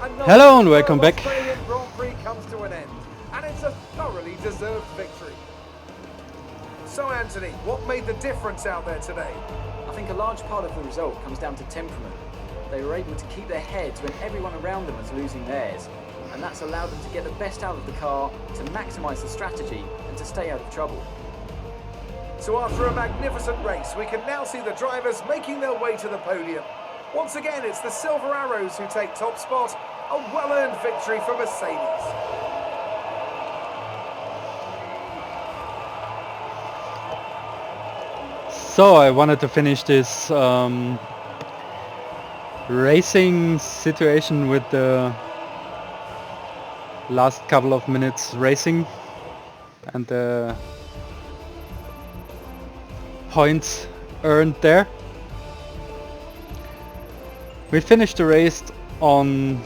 Hello and welcome back. Australian Grand Prix comes to an end, and it's a thoroughly deserved victory. So Anthony, what made the difference out there today? I think a large part of the result comes down to temperament. They were able to keep their heads when everyone around them was losing theirs, and that's allowed them to get the best out of the car, to maximise the strategy, and to stay out of trouble. So after a magnificent race, we can now see the drivers making their way to the podium. Once again, it's the Silver Arrows who take top spot, a well-earned victory for Mercedes. So I wanted to finish this racing situation with the last couple of minutes racing and the points earned there. We finished the race on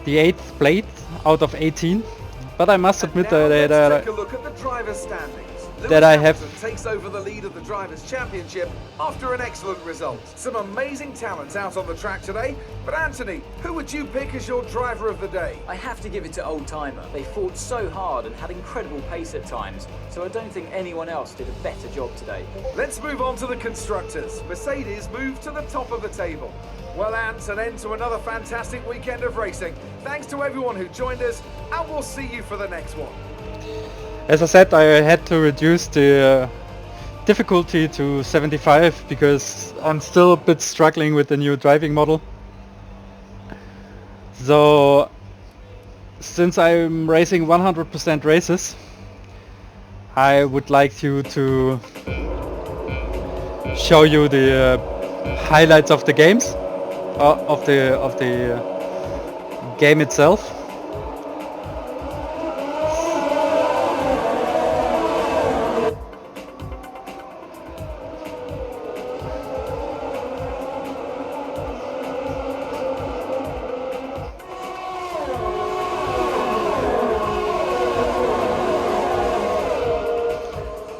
the 8th place out of 18, but I must admit Now that let's take a look at the drivers' standings. that I have Hamilton takes over the lead of the Drivers' Championship after an excellent result. Some amazing talents out on the track today, but Anthony, who would you pick as your driver of the day? I have to give it to Old Timer. They fought so hard and had incredible pace at times, so I don't think anyone else did a better job today. Let's move on to the constructors. Mercedes moved to the top of the table. Well, Ant, an end to another fantastic weekend of racing. Thanks to everyone who joined us, and we'll see you for the next one. As I said, I had to reduce the difficulty to 75 because I'm still a bit struggling with the new driving model. So since I'm racing 100% races, I would like you to show you the highlights of the games, of the game itself.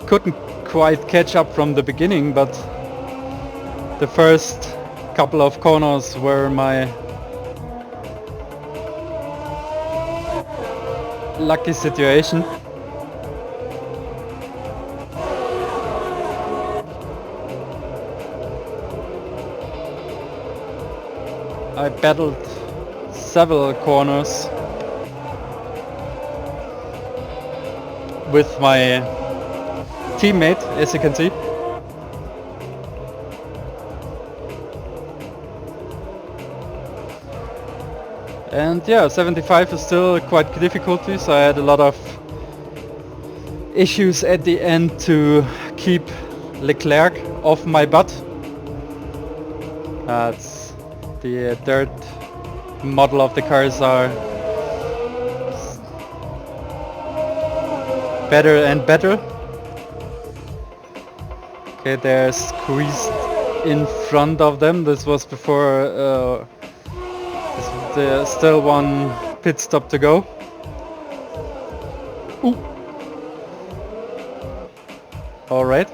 Couldn't quite catch up from the beginning, but the first couple of corners were my lucky situation. I battled several corners with my teammate, as you can see. And yeah, 75 is still quite difficulty, so I had a lot of issues at the end to keep Leclerc off my butt. It's the third model of the cars are better and better. Okay, they're squeezed in front of them. This was before there's still one pit stop to go. Ooh. Alright.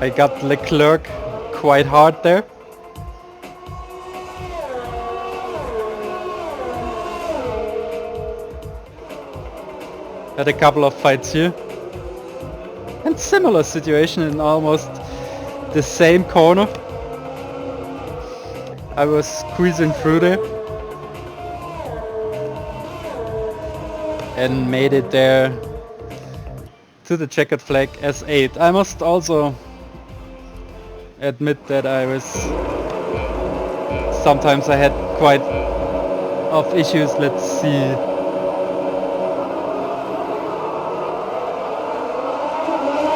I got Leclerc quite hard there. Had a couple of fights here. And similar situation in almost the same corner. I was squeezing through there and made it there to the checkered flag as 8. I must also admit that sometimes I had quite of issues. Let's see.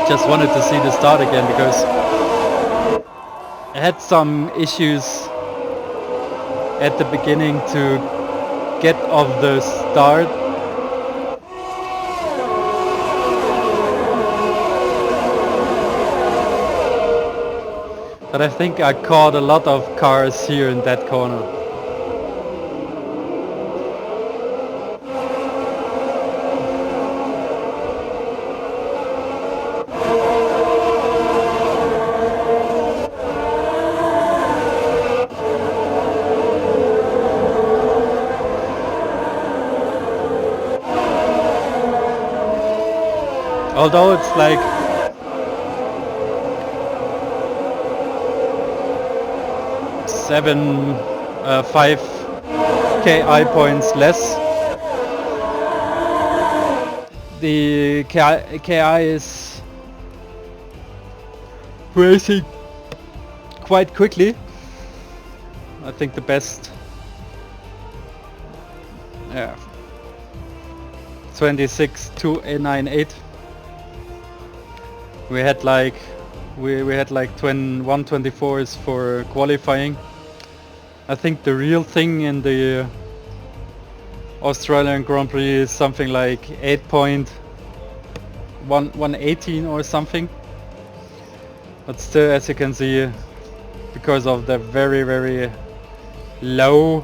Just wanted to see the start again because I had some issues at the beginning to get off the start. But I think I caught a lot of cars here in that corner. although it's like 5 KI points less, the KI is racing quite quickly. I think the best, yeah, 26.298. We had like 124s for qualifying. I think the real thing in the Australian Grand Prix is something like 8.118 or something. But still, as you can see, because of the very, very low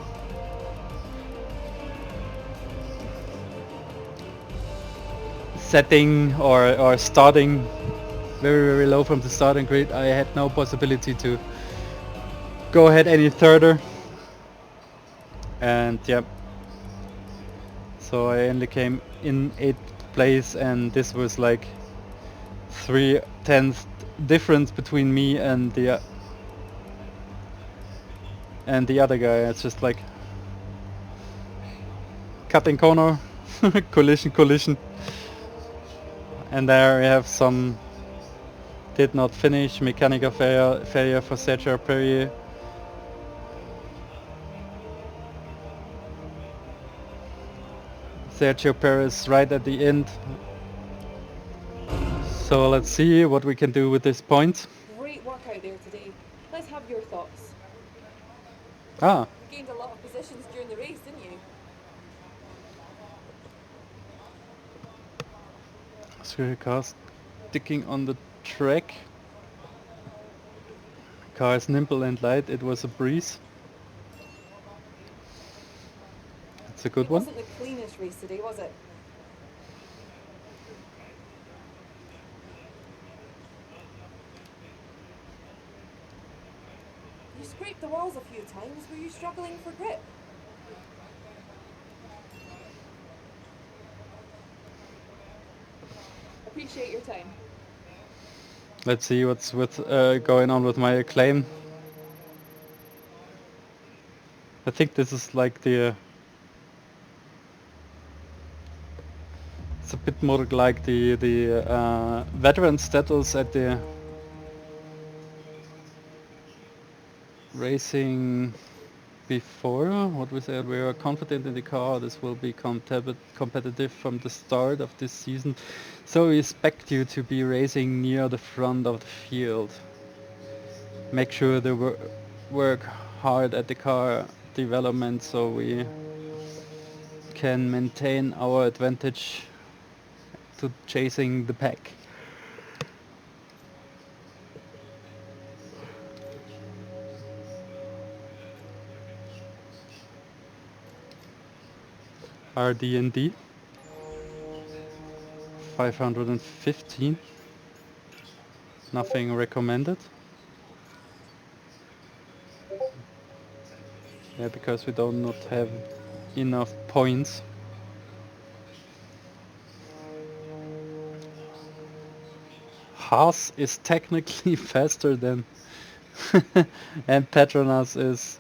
setting or starting, very, very low from the starting grid, I had no possibility to go ahead any further. And yeah, so I only came in 8th place, and this was like 3/10 difference between me and the other guy. It's just like cutting corner, collision, and there we have some did not finish, mechanical failure for Sergio Perrier. Sergio Perez right at the end. So let's see what we can do with this point. Great work out there today. Let's have your thoughts. Ah, You gained a lot of positions during the race, didn't you? three cars sticking on the track. Car is nimble and light. It was a breeze. It's a good It one. wasn't the cleanest race today, was it? You scraped the walls a few times. Were you struggling for grip? Appreciate your time. Let's see what's going on with my acclaim. I think this is like it's a bit more like the veteran status at the racing before. What we said, we are confident in the car. This will be competitive from the start of this season. So we expect you to be racing near the front of the field. Make sure they work hard at the car development so we can maintain our advantage to chasing the pack. RD&D 515. Nothing recommended. Yeah, because we do not have enough points. Haas is technically faster than and Petronas is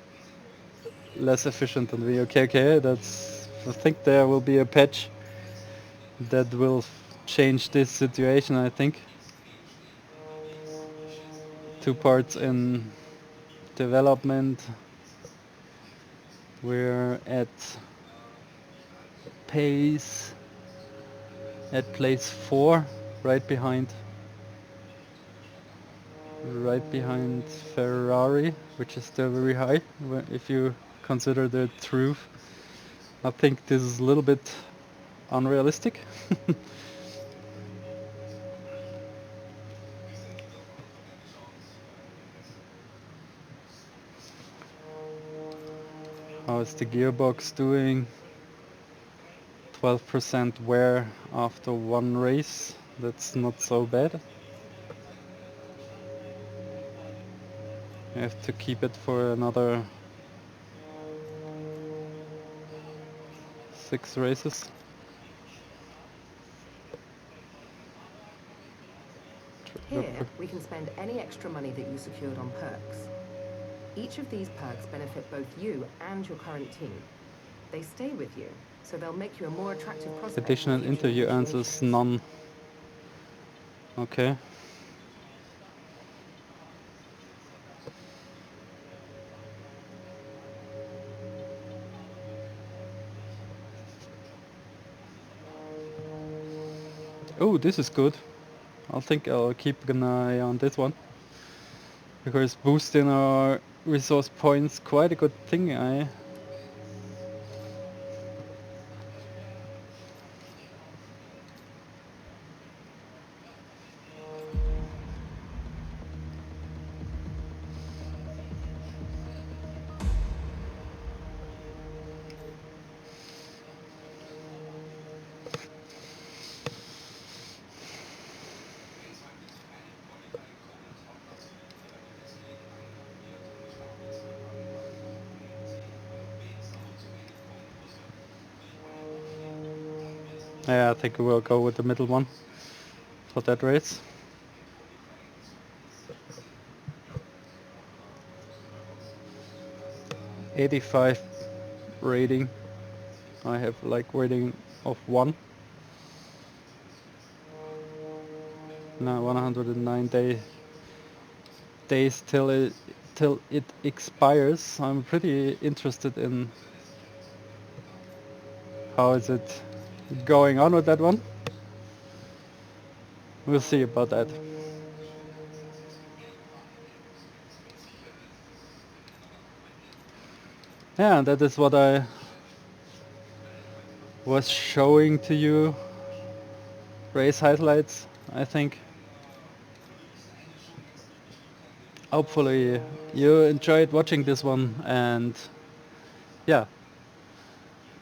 less efficient than we. Okay, that's. I think there will be a patch that will change this situation. I think 2 parts in development. We're at place 4, right behind Ferrari, which is still very high if you consider the truth. I think this is a little bit unrealistic. How is the gearbox doing? 12% wear after one race. That's not so bad. I have to keep it for another 6 races. better. we can spend any extra money that you secured on perks. Each of these perks benefit both you and your current team. They stay with you, so they'll make you a more attractive prospect. Additional for future interview answers, negotiations. none. Okay. Oh, this is good. I think I'll keep an eye on this one. Because boosting our resource points quite a good thing, Yeah, I think we'll go with the middle one for that race. '85 rating. I have like rating of 1. Now 109 days till it expires. I'm pretty interested in how is it going on with that one. We'll see about that. Yeah, that is what I was showing to you. Race highlights, I think. Hopefully you enjoyed watching this one, and yeah,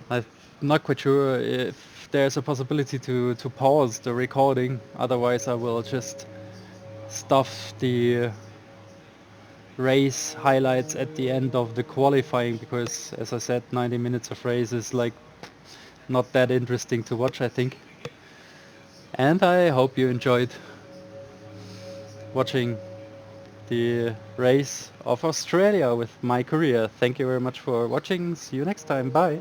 I'm not quite sure if there's a possibility to pause the recording. Otherwise I will just stuff the race highlights at the end of the qualifying, because as I said, 90 minutes of race is like not that interesting to watch, I think. And I hope you enjoyed watching the race of Australia with my career. Thank you very much for watching. See you next time. Bye.